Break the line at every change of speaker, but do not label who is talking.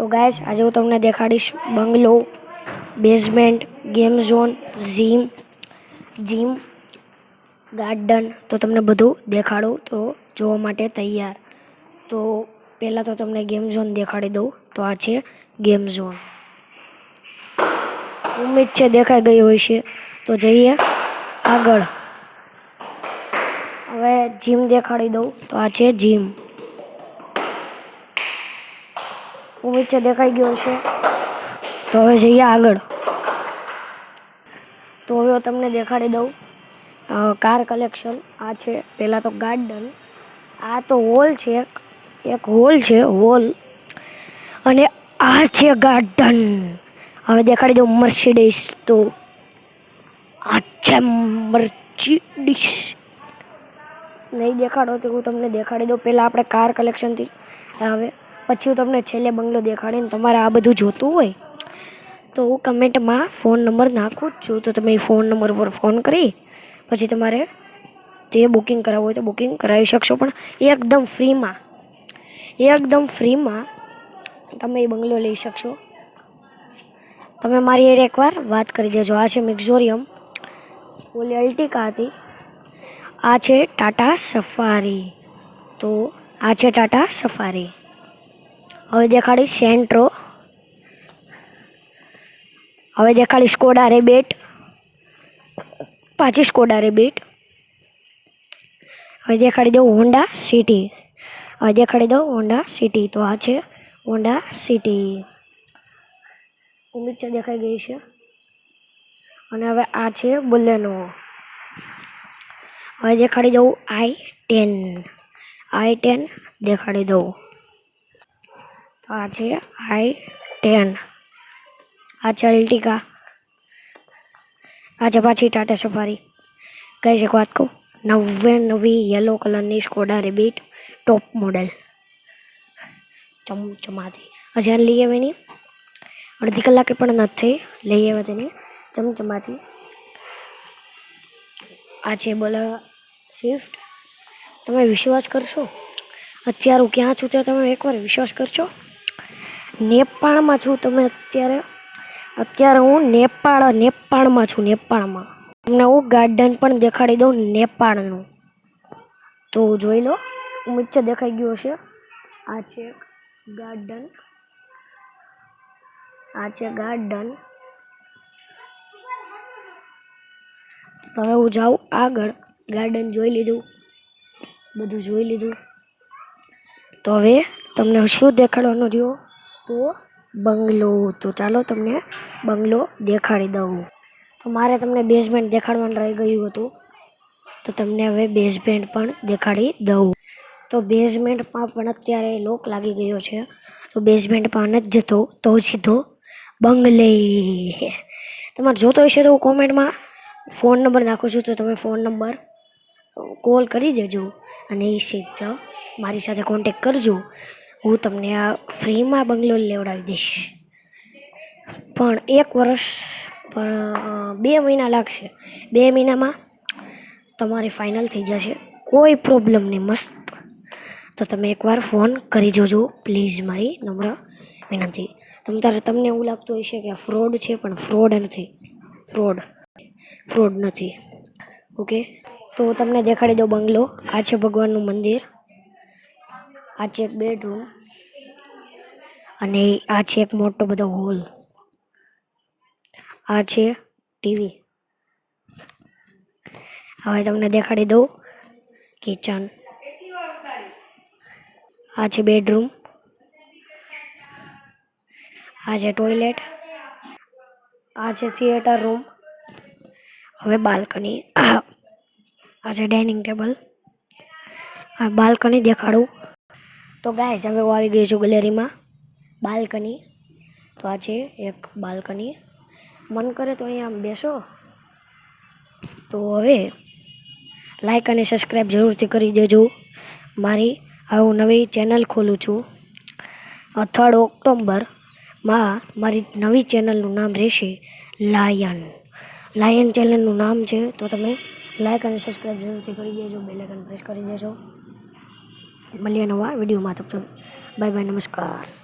તો ગાઈસ આજે હું તમને દેખાડીશ bungalow, basement, game zone, gym, garden. તો તમને બધું દેખાડું, તો જોવા માટે તૈયાર. તો પહેલાં તો તમને ગેમ ઝોન દેખાડી દઉં. તો આ છે ગેમ ઝોન. ઉમ્મીદ છે દેખાઈ ગઈ હોય છે. તો જઈએ આગળ. હવે જીમ દેખાડી દઉં. તો આ છે જીમ. ઉમ્મીદ છે દેખાઈ ગયો છે. તો હવે જઈએ આગળ. તો હવે તમને દેખાડી દઉં કાર કલેક્શન. આ છે પહેલાં તો ગાર્ડન. આ તો હોલ છે, એક હોલ છે હોલ, અને આ છે ગાર્ડન. હવે દેખાડી દઉં મર્સિડીઝ. તો આ છે મર્સિડીઝ. નહીં દેખાડો તો હું તમને દેખાડી દઉં. પહેલાં આપણે કાર કલેક્શનથી હવે પછી હું તમને છેલ્લે બંગલો દેખાડીને તમારે આ બધું જોતું હોય તો હું કમેન્ટમાં ફોન નંબર નાખું જ છું. તો તમે એ ફોન નંબર પર ફોન કરી પછી તમારે તે બુકિંગ કરાવવું હોય તો બુકિંગ કરાવી શકશો. પણ એકદમ ફ્રીમાં તમે એ બંગલો લઈ શકશો. તમે મારી એકવાર વાત કરી દેજો. આ છે મિક્ઝોરિયમ, ઓલી અલ્ટિકા હતી. આ છે ટાટા સફારી. તો આ છે ટાટા સફારી. હવે દેખાડી સેન્ટ્રો. હવે દેખાડી સ્કોડા રેબિટ. પાછી સ્કોડા રેબિટ. હવે દેખાડી દઉં હોન્ડા સિટી. હવે દેખાડી દઉં હોન્ડા સિટી. તો આ છે હોન્ડા સિટી. ઉમ્મીદ છે દેખાઈ ગઈ છે. અને હવે આ છે બુલેનો. હવે દેખાડી દઉં i10 દેખાડી દઉં. તો આ છે i10. આ છે અલ્ટિકા. આ છે પાછી ટાટા સફારી. કઈ છે વાત કહું, નવી યલો કલરની સ્કોડા રેબિટ ટોપ મોડલ ચમચમાથી. હજી લઈ આવેની અડધી કલાકે પણ નથી થઈ. લઈ આવ્યા તેની ચમચમાથી. આ છે બોલો સ્વિફ્ટ. તમે વિશ્વાસ કરશો અત્યારે હું ક્યાં છું ત્યારે તમે એકવાર વિશ્વાસ કરશો. નેપાળમાં છું. તમે અત્યારે હું નેપાળમાં છું. નેપાળમાં તમને હું ગાર્ડન પણ દેખાડી દઉં નેપાળનું. તો જોઈ લો. ઉમ્મીદ છે દેખાઈ ગયો છે. આ છે ગાર્ડન. તો હવે હું જાઉં આગળ. ગાર્ડન જોઈ લીધું, બધું જોઈ લીધું. તો હવે તમને શું દેખાડવાનો રહ્યો? તો બંગલો. તો ચાલો તમને બંગલો દેખાડી દઉં. તો મારે તમને બેઝમેન્ટ દેખાડવાનું રહી ગયું હતું, તો તમને હવે બેઝમેન્ટ પણ દેખાડી દઉં. તો બેઝમેન્ટમાં પણ અત્યારે લોક લાગી ગયો છે. તો બેઝમેન્ટમાં નથી જતો, તો સીધો બંગલે. તમારે જોતો હશે તો હું કોમેન્ટમાં ફોન નંબર નાખું છું. તો તમે ફોન નંબર કોલ કરી દેજો અને એ સીધા મારી સાથે કોન્ટેક કરજો. હું તમને આ ફ્રીમાં બંગલો લેવડાવી દઈશ. પણ 1 વર્ષ પણ 2 મહિના લાગશે. 2 મહિનામાં તમારી ફાઇનલ થઈ જશે. કોઈ પ્રોબ્લેમ નહીં, મસ્ત. તો તમે એકવાર ફોન કરી જોજો પ્લીઝ, મારી નમ્ર વિનંતી. તમને એવું લાગતું હશે કે ફ્રોડ છે, પણ ફ્રોડ નથી. ઓકે, તો તમને દેખાડી દો બંગલો. આ છે ભગવાનનું મંદિર. આ છે એક બેડરૂમ, અને આ છે એક મોટો બધો હોલ. આ છે ટીવી. હવે તમને દેખાડી દઉં કિચન. આ છે બેડરૂમ. આ છે ટોયલેટ. આ છે થિયેટર રૂમ. હવે બાલ્કની. આ છે ડાઇનિંગ ટેબલ. આ બાલ્કની દેખાડું. તો ગાઈસ હવે હું આવી ગઈ છું ગેલેરીમાં. બાલ્કની. તો આ છે એક બાલ્કની. મન કરે તો અહીંયા બેસો. તો હવે લાઈક અને સબસ્ક્રાઈબ જરૂરથી કરી દેજો. મારી હું નવી ચેનલ ખોલું છું 3 ઓક્ટોબરમાં. મારી નવી ચેનલનું નામ રહેશે લાયન ચેનલનું નામ છે. તો તમે લાઈક અને સબસ્ક્રાઈબ જરૂરથી કરી દેજો. બેલ આઇકન પ્રેસ કરી દેજો. મળીએ નવા વિડીયોમાં. તબ તક બાય બાય, નમસ્કાર.